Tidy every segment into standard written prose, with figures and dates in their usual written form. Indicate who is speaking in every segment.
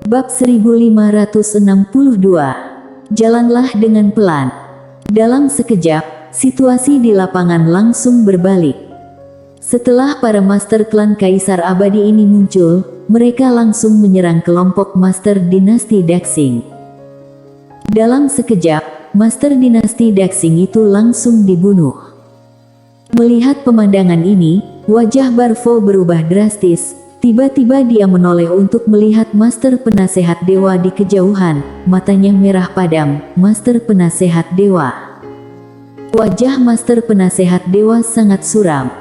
Speaker 1: Bab 1562. Jalanlah dengan pelan. Dalam sekejap, situasi di lapangan langsung berbalik. Setelah para master klan Kaisar Abadi ini muncul, mereka langsung menyerang kelompok master dinasti Daxing. Dalam sekejap, master dinasti Daxing itu langsung dibunuh. Melihat pemandangan ini, wajah Barvo berubah drastis. Tiba-tiba dia menoleh untuk melihat master penasehat dewa di kejauhan. Matanya merah padam. Master penasehat dewa. Wajah master penasehat dewa sangat suram.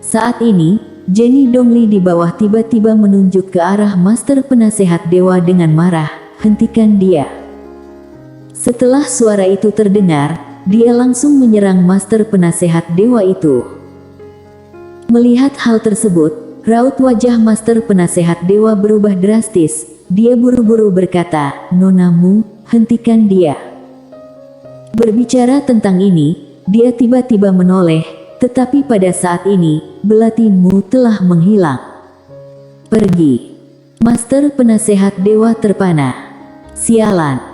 Speaker 1: Saat ini, Jenny Dongli di bawah tiba-tiba menunjuk ke arah master penasehat dewa dengan marah. Hentikan dia. Setelah suara itu terdengar, dia langsung menyerang master penasehat dewa itu. Melihat hal tersebut, raut wajah master penasehat dewa berubah drastis. Dia buru-buru berkata, "Nonamu, hentikan dia." Berbicara tentang ini, dia tiba-tiba menoleh, tetapi pada saat ini, belatimu telah menghilang. Pergi. Master penasehat dewa terpana. Sialan.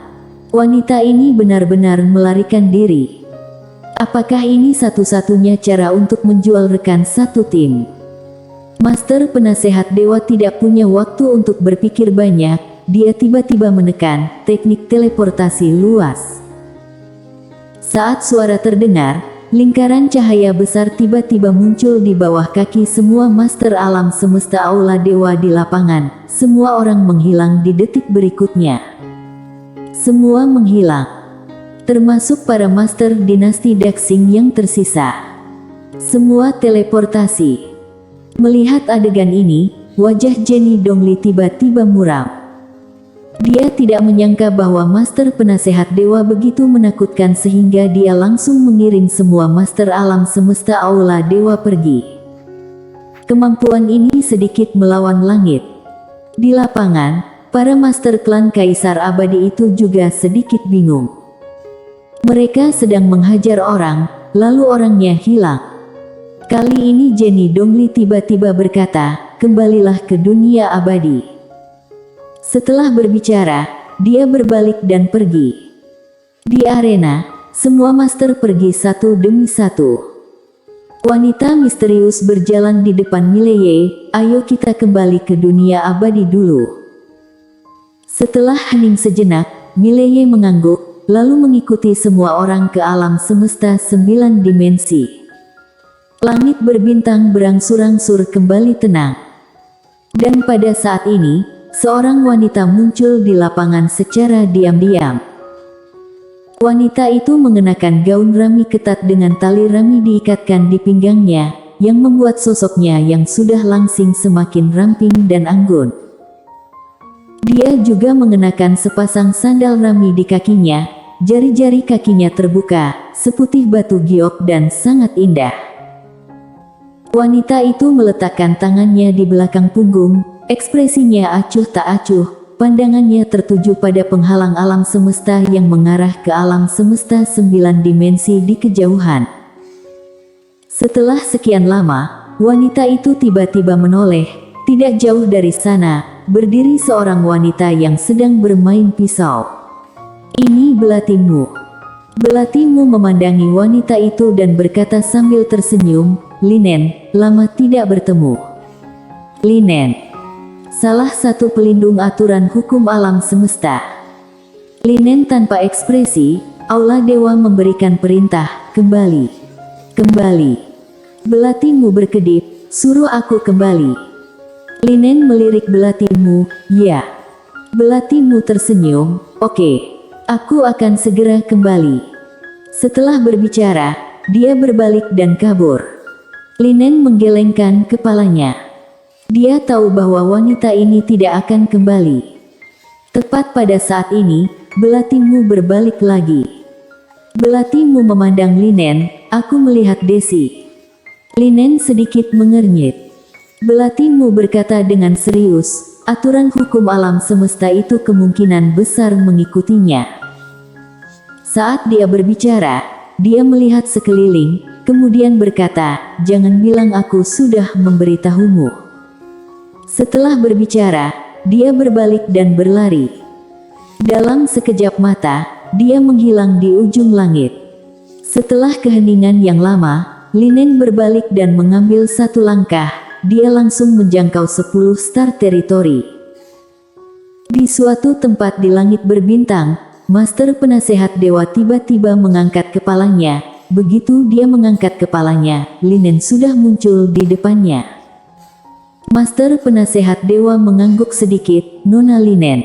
Speaker 1: Wanita ini benar-benar melarikan diri. Apakah ini satu-satunya cara untuk menjual rekan satu tim? Master penasehat dewa tidak punya waktu untuk berpikir banyak. Dia tiba-tiba menekan teknik teleportasi luas. Saat suara terdengar, lingkaran cahaya besar tiba-tiba muncul di bawah kaki semua master alam semesta aula dewa di lapangan. Semua orang menghilang di detik berikutnya. Semua menghilang, termasuk para master dinasti Daxing yang tersisa. Semua teleportasi. Melihat adegan ini, wajah Jenny Dongli tiba-tiba muram. Dia tidak menyangka bahwa master penasehat dewa begitu menakutkan sehingga dia langsung mengirim semua master alam semesta aula dewa pergi. Kemampuan ini sedikit melawan langit. Di lapangan, para master klan Kaisar Abadi itu juga sedikit bingung. Mereka sedang menghajar orang, lalu orangnya hilang. Kali ini Jenny Dongli tiba-tiba berkata, "Kembalilah ke dunia abadi." Setelah berbicara, dia berbalik dan pergi. Di arena, semua master pergi satu demi satu. Wanita misterius berjalan di depan Mileye. "Ayo kita kembali ke dunia abadi dulu." Setelah hening sejenak, Mileye mengangguk, lalu mengikuti semua orang ke alam semesta 9 dimensi. Langit berbintang berangsur-angsur kembali tenang. Dan pada saat ini, seorang wanita muncul di lapangan secara diam-diam. Wanita itu mengenakan gaun rami ketat dengan tali rami diikatkan di pinggangnya, yang membuat sosoknya yang sudah langsing semakin ramping dan anggun. Dia juga mengenakan sepasang sandal rami di kakinya, jari-jari kakinya terbuka, seputih batu giok dan sangat indah. Wanita itu meletakkan tangannya di belakang punggung, ekspresinya acuh tak acuh, pandangannya tertuju pada penghalang alam semesta yang mengarah ke alam semesta 9 dimensi di kejauhan. Setelah sekian lama, wanita itu tiba-tiba menoleh. Tidak jauh dari sana, berdiri seorang wanita yang sedang bermain pisau. "Ini belatimu." Belatimu memandangi wanita itu dan berkata sambil tersenyum, "Linen, lama tidak bertemu." Linen, salah satu pelindung aturan hukum alam semesta. Linen tanpa ekspresi, aula dewa memberikan perintah, "Kembali. Kembali." Belatimu berkedip, "Suruh aku kembali." Linen melirik belatimu, "Ya." Belatimu tersenyum, "Oke, aku akan segera kembali." Setelah berbicara, dia berbalik dan kabur. Linen menggelengkan kepalanya. Dia tahu bahwa wanita ini tidak akan kembali. Tepat pada saat ini, belatimu berbalik lagi. Belatimu memandang Linen, "Aku melihat Desi." Linen sedikit mengernyit. Belatimu berkata dengan serius, "Aturan hukum alam semesta itu kemungkinan besar mengikutinya." Saat dia berbicara, dia melihat sekeliling, kemudian berkata, "Jangan bilang aku sudah memberitahumu." Setelah berbicara, dia berbalik dan berlari. Dalam sekejap mata, dia menghilang di ujung langit. Setelah keheningan yang lama, Linen berbalik dan mengambil satu langkah, dia langsung menjangkau 10 star teritori. Di suatu tempat di langit berbintang, Master Penasehat Dewa tiba-tiba mengangkat kepalanya. Begitu dia mengangkat kepalanya, Linen sudah muncul di depannya. Master Penasehat Dewa mengangguk sedikit, "Nona Linen."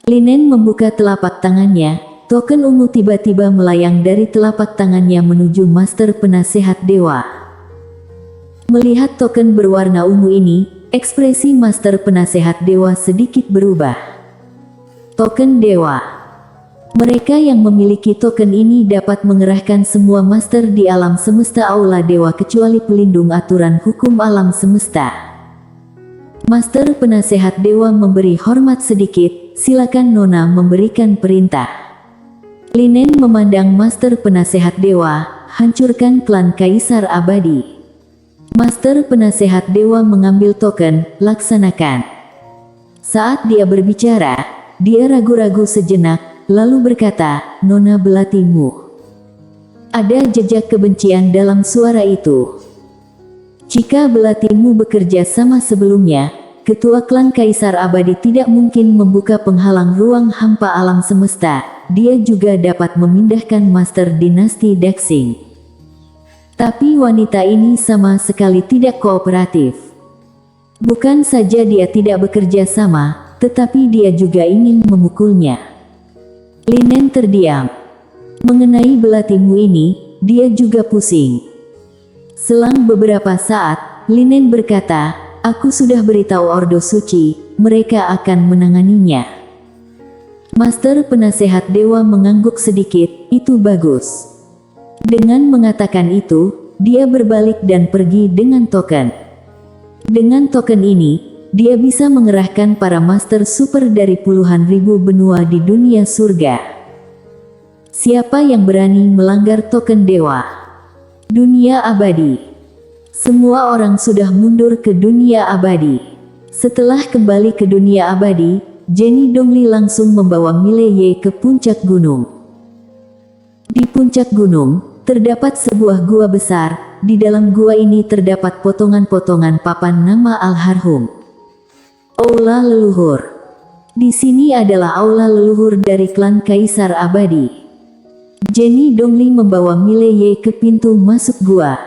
Speaker 1: Linen membuka telapak tangannya, token ungu tiba-tiba melayang dari telapak tangannya menuju Master Penasehat Dewa. Melihat token berwarna ungu ini, ekspresi Master Penasehat Dewa sedikit berubah. Token Dewa. Mereka yang memiliki token ini dapat mengerahkan semua master di alam semesta aula dewa kecuali pelindung aturan hukum alam semesta. Master Penasehat Dewa memberi hormat sedikit, "Silakan Nona memberikan perintah." Linen memandang Master Penasehat Dewa, "Hancurkan klan Kaisar Abadi." Master Penasehat Dewa mengambil token, "Laksanakan." Saat dia berbicara, dia ragu-ragu sejenak, lalu berkata, "Nona Belatimu." Ada jejak kebencian dalam suara itu. Jika Belatimu bekerja sama sebelumnya, Ketua Klan Kaisar Abadi tidak mungkin membuka penghalang ruang hampa alam semesta. Dia juga dapat memindahkan Master Dinasti Daxing. Tapi wanita ini sama sekali tidak kooperatif. Bukan saja dia tidak bekerja sama, tetapi dia juga ingin memukulnya. Linen terdiam. Mengenai Belatimu ini, dia juga pusing. Selang beberapa saat, Linen berkata, "Aku sudah beritahu Ordo Suci, mereka akan menanganinya." Master Penasehat Dewa mengangguk sedikit, "Itu bagus." Dengan mengatakan itu, dia berbalik dan pergi dengan token. Dengan token ini, dia bisa mengerahkan para master super dari puluhan ribu benua di dunia surga. Siapa yang berani melanggar token dewa? Dunia abadi. Semua orang sudah mundur ke dunia abadi. Setelah kembali ke dunia abadi, Jenny Dongli langsung membawa Mileye ke puncak gunung. Di puncak gunung, terdapat sebuah gua besar. Di dalam gua ini terdapat potongan-potongan papan nama almarhum. Aula leluhur. Di sini adalah aula leluhur dari klan Kaisar Abadi. Jenny Dongli membawa Mileye ke pintu masuk gua.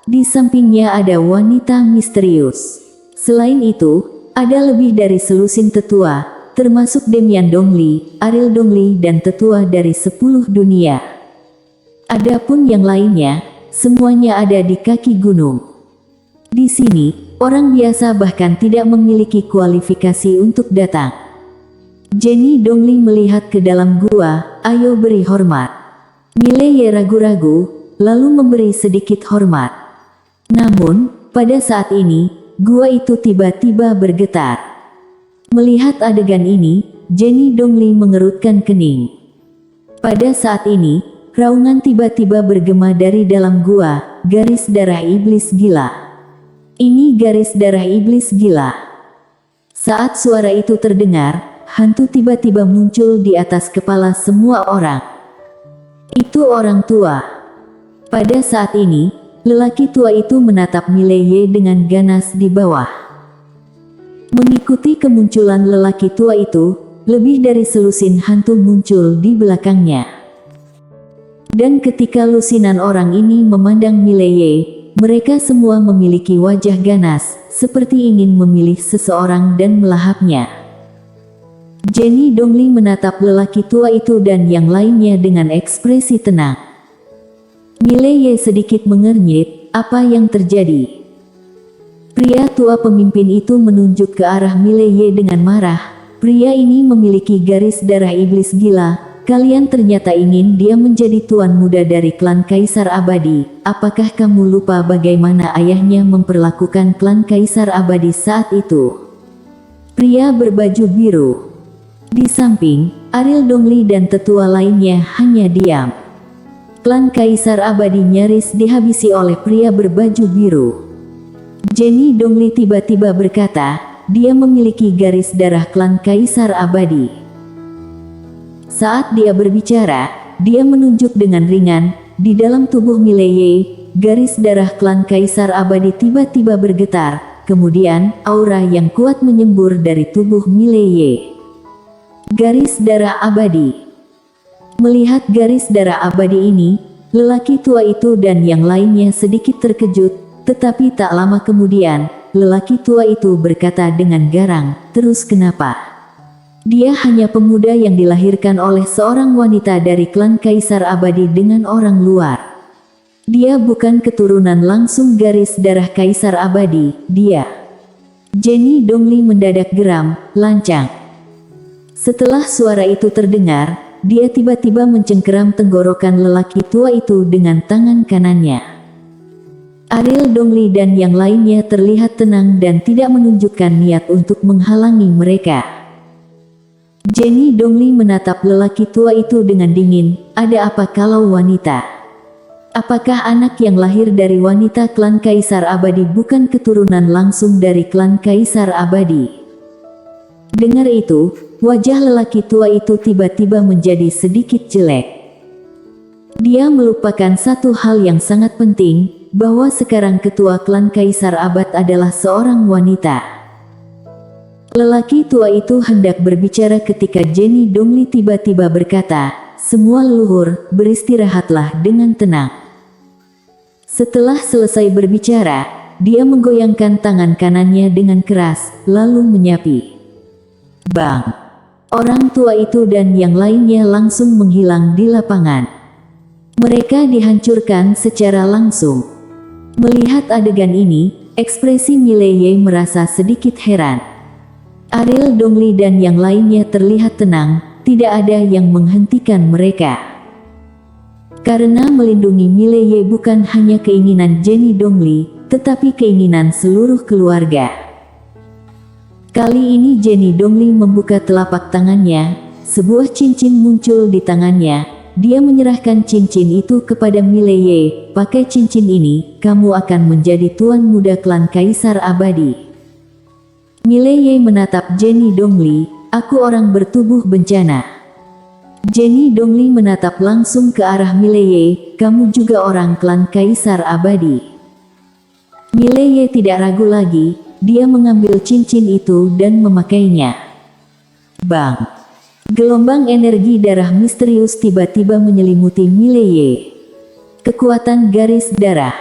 Speaker 1: Di sampingnya ada wanita misterius. Selain itu, ada lebih dari selusin tetua, termasuk Demian Dongli, Ariel Dongli dan tetua dari 10 dunia. Adapun yang lainnya, semuanya ada di kaki gunung. Di sini, orang biasa bahkan tidak memiliki kualifikasi untuk datang. Jenny Dongli melihat ke dalam gua, "Ayo beri hormat." Mileye ragu-ragu, lalu memberi sedikit hormat. Namun, pada saat ini, gua itu tiba-tiba bergetar. Melihat adegan ini, Jenny Dongli mengerutkan kening. Pada saat ini, raungan tiba-tiba bergema dari dalam gua, "Garis darah iblis gila. Ini garis darah iblis gila." Saat suara itu terdengar, hantu tiba-tiba muncul di atas kepala semua orang. Itu orang tua. Pada saat ini, lelaki tua itu menatap Mileye dengan ganas di bawah. Mengikuti kemunculan lelaki tua itu, lebih dari selusin hantu muncul di belakangnya. Dan ketika lusinan orang ini memandang Mileye, mereka semua memiliki wajah ganas, seperti ingin memilih seseorang dan melahapnya. Jenny Dongli menatap lelaki tua itu dan yang lainnya dengan ekspresi tenang. Mileye sedikit mengernyit, "Apa yang terjadi?" Pria tua pemimpin itu menunjuk ke arah Mileye dengan marah. "Pria ini memiliki garis darah iblis gila. Kalian ternyata ingin dia menjadi tuan muda dari klan Kaisar Abadi. Apakah kamu lupa bagaimana ayahnya memperlakukan klan Kaisar Abadi saat itu?" Pria berbaju biru. Di samping, Ariel Dongli dan tetua lainnya hanya diam. Klan Kaisar Abadi nyaris dihabisi oleh pria berbaju biru. Jenny Dongli tiba-tiba berkata, dia memiliki garis darah klan Kaisar Abadi. Saat dia berbicara, dia menunjuk dengan ringan. Di dalam tubuh Mileye, garis darah klan Kaisar Abadi tiba-tiba bergetar. Kemudian, aura yang kuat menyembur dari tubuh Mileye. Garis darah abadi. Melihat garis darah abadi ini, lelaki tua itu dan yang lainnya sedikit terkejut, tetapi tak lama kemudian, lelaki tua itu berkata dengan garang, "Terus kenapa? Dia hanya pemuda yang dilahirkan oleh seorang wanita dari klan Kaisar Abadi dengan orang luar. Dia bukan keturunan langsung garis darah Kaisar Abadi, dia." Jenny Dongli mendadak geram, lancang. Setelah suara itu terdengar, dia tiba-tiba mencengkeram tenggorokan lelaki tua itu dengan tangan kanannya. Ariel Dongli dan yang lainnya terlihat tenang dan tidak menunjukkan niat untuk menghalangi mereka. Jenny Dongli menatap lelaki tua itu dengan dingin. "Ada apa kalau wanita? Apakah anak yang lahir dari wanita klan Kaisar Abadi bukan keturunan langsung dari klan Kaisar Abadi?" Dengar itu, wajah lelaki tua itu tiba-tiba menjadi sedikit jelek. Dia melupakan satu hal yang sangat penting, bahwa sekarang ketua klan Kaisar Abad adalah seorang wanita. Lelaki tua itu hendak berbicara ketika Jenny Dongli tiba-tiba berkata, "Semua leluhur, beristirahatlah dengan tenang." Setelah selesai berbicara, dia menggoyangkan tangan kanannya dengan keras, lalu menyapi. Bang! Orang tua itu dan yang lainnya langsung menghilang di lapangan. Mereka dihancurkan secara langsung. Melihat adegan ini, ekspresi Mileye merasa sedikit heran. Ariel Dongli dan yang lainnya terlihat tenang, tidak ada yang menghentikan mereka. Karena melindungi Mileye bukan hanya keinginan Jenny Dongli, tetapi keinginan seluruh keluarga. Kali ini Jenny Dongli membuka telapak tangannya, sebuah cincin muncul di tangannya. Dia menyerahkan cincin itu kepada Mileye. "Pakai cincin ini, kamu akan menjadi tuan muda klan Kaisar Abadi." Mileye menatap Jenny Dongli, "Aku orang bertubuh bencana." Jenny Dongli menatap langsung ke arah Mileye, "Kamu juga orang klan Kaisar Abadi." Mileye tidak ragu lagi. Dia mengambil cincin itu dan memakainya. Bang! Gelombang energi darah misterius tiba-tiba menyelimuti Mileye. Kekuatan garis darah.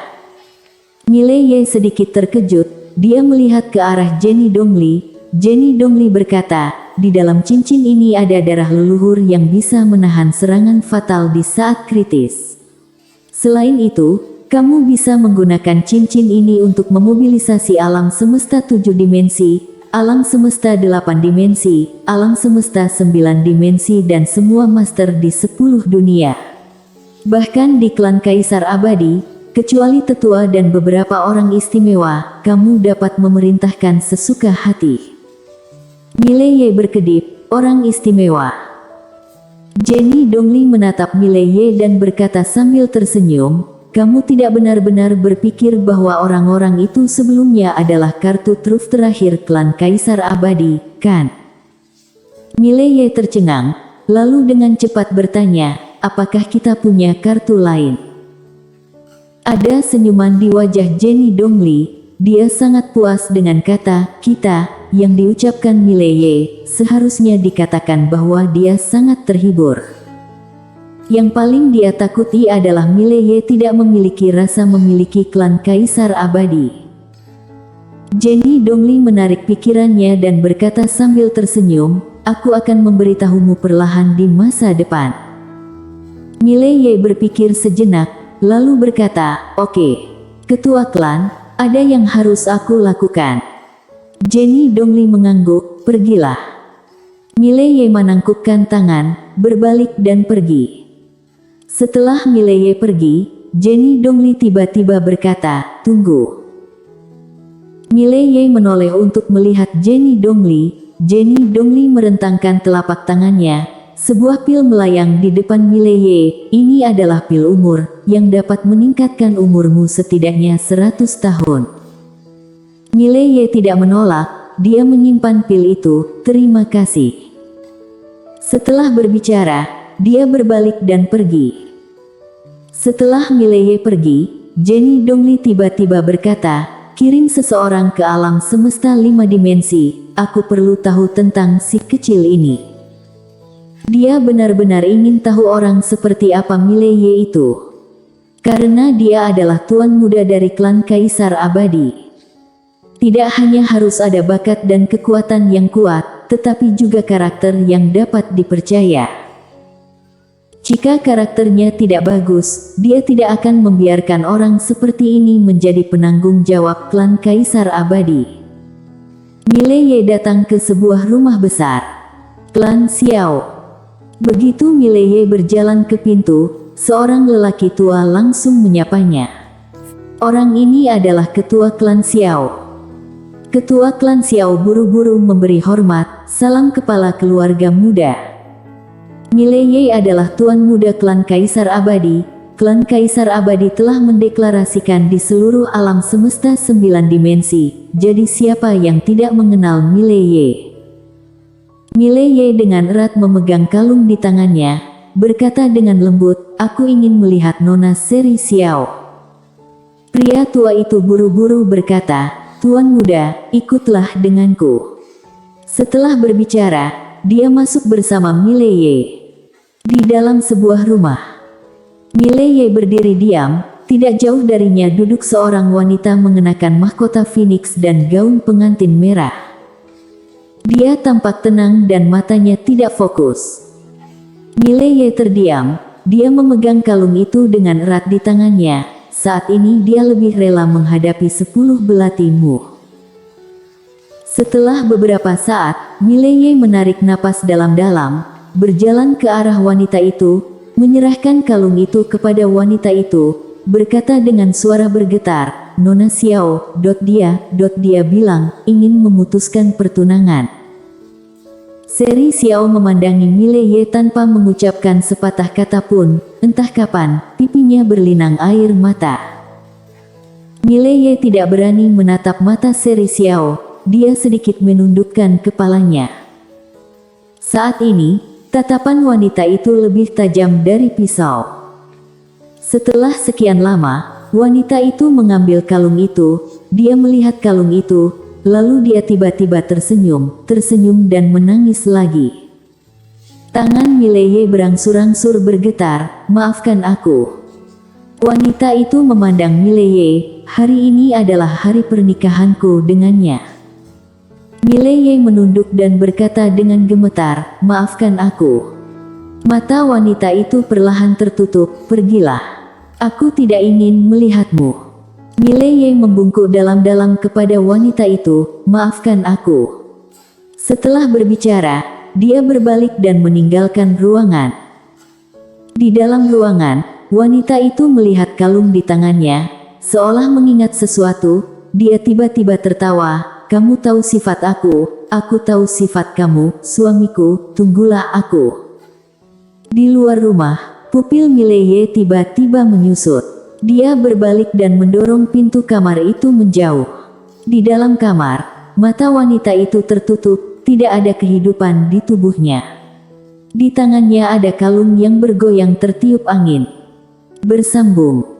Speaker 1: Mileye sedikit terkejut. Dia melihat ke arah Jenny Dongli. Jenny Dongli berkata, "Di dalam cincin ini ada darah leluhur yang bisa menahan serangan fatal di saat kritis. Selain itu, kamu bisa menggunakan cincin ini untuk memobilisasi alam semesta 7 dimensi, alam semesta 8 dimensi, alam semesta 9 dimensi dan semua master di 10 dunia. Bahkan di klan Kaisar Abadi, kecuali tetua dan beberapa orang istimewa, kamu dapat memerintahkan sesuka hati." Mileye berkedip, "Orang istimewa." Jenny Dongli menatap Mileye dan berkata sambil tersenyum, "Kamu tidak benar-benar berpikir bahwa orang-orang itu sebelumnya adalah kartu truf terakhir klan Kaisar Abadi, kan?" Mileye tercengang, lalu dengan cepat bertanya, "Apakah kita punya kartu lain?" Ada senyuman di wajah Jenny Dongli. Dia sangat puas dengan kata "kita" yang diucapkan Mileye. Seharusnya dikatakan bahwa dia sangat terhibur. Yang paling dia takuti adalah Mileye tidak memiliki rasa memiliki klan Kaisar Abadi. Jenny Dongli menarik pikirannya dan berkata sambil tersenyum, "Aku akan memberitahumu perlahan di masa depan." Mileye berpikir sejenak, lalu berkata, "Oke, ketua klan, ada yang harus aku lakukan." Jenny Dongli mengangguk, "Pergilah." Mileye menangkupkan tangan, berbalik dan pergi. Setelah Mileye pergi, Jenny Dongli tiba-tiba berkata, "Tunggu." Mileye menoleh untuk melihat Jenny Dongli. Jenny Dongli merentangkan telapak tangannya. Sebuah pil melayang di depan Mileye. "Ini adalah pil umur, yang dapat meningkatkan umurmu setidaknya 100 tahun. Mileye tidak menolak, dia menyimpan pil itu, terima kasih. Setelah berbicara, dia berbalik dan pergi. Setelah Mileye pergi, Jenny Dongli tiba-tiba berkata, kirim seseorang ke alam semesta 5 dimensi, aku perlu tahu tentang si kecil ini. Dia benar-benar ingin tahu orang seperti apa Mileye itu. Karena dia adalah tuan muda dari klan Kaisar Abadi. Tidak hanya harus ada bakat dan kekuatan yang kuat, tetapi juga karakter yang dapat dipercaya. Jika karakternya tidak bagus, dia tidak akan membiarkan orang seperti ini menjadi penanggung jawab klan Kaisar Abadi. Mileye datang ke sebuah rumah besar. Klan Xiao. Begitu Mileye berjalan ke pintu, seorang lelaki tua langsung menyapanya. Orang ini adalah ketua klan Xiao. Ketua klan Xiao buru-buru memberi hormat, salam kepala keluarga muda. Mileye adalah tuan muda klan Kaisar Abadi. Klan Kaisar Abadi telah mendeklarasikan di seluruh alam semesta 9 dimensi. Jadi siapa yang tidak mengenal Mileye? Mileye dengan erat memegang kalung di tangannya, berkata dengan lembut, aku ingin melihat Nona Seri Xiao. Pria tua itu buru-buru berkata, Tuan muda, ikutlah denganku. Setelah berbicara, dia masuk bersama Mileye. Di dalam sebuah rumah, Mileye berdiri diam, tidak jauh darinya duduk seorang wanita mengenakan mahkota Phoenix dan gaun pengantin merah. Dia tampak tenang dan matanya tidak fokus. Mileye terdiam, dia memegang kalung itu dengan erat di tangannya. Saat ini dia lebih rela menghadapi 10 belati muh. Setelah beberapa saat, Mileye menarik napas dalam-dalam, berjalan ke arah wanita itu, menyerahkan kalung itu kepada wanita itu, berkata dengan suara bergetar, Nona Xiao, dia bilang, ingin memutuskan pertunangan. Seri Xiao memandangi Mileye tanpa mengucapkan sepatah kata pun, entah kapan, pipinya berlinang air mata. Mileye tidak berani menatap mata Seri Xiao, dia sedikit menundukkan kepalanya. Saat ini, tatapan wanita itu lebih tajam dari pisau. Setelah sekian lama, wanita itu mengambil kalung itu, dia melihat kalung itu, lalu dia tiba-tiba tersenyum dan menangis lagi. Tangan Mileye berangsur-angsur bergetar, maafkan aku. Wanita itu memandang Mileye, hari ini adalah hari pernikahanku dengannya. Mileye menunduk dan berkata dengan gemetar, maafkan aku. Mata wanita itu perlahan tertutup, pergilah. Aku tidak ingin melihatmu. Mileye membungkuk dalam-dalam kepada wanita itu, maafkan aku. Setelah berbicara, dia berbalik dan meninggalkan ruangan. Di dalam ruangan, wanita itu melihat kalung di tangannya, seolah mengingat sesuatu, dia tiba-tiba tertawa, kamu tahu sifat aku tahu sifat kamu, suamiku, tunggulah aku. Di luar rumah, pupil Mileye tiba-tiba menyusut. Dia berbalik dan mendorong pintu kamar itu menjauh. Di dalam kamar, mata wanita itu tertutup, tidak ada kehidupan di tubuhnya. Di tangannya ada kalung yang bergoyang tertiup angin. Bersambung.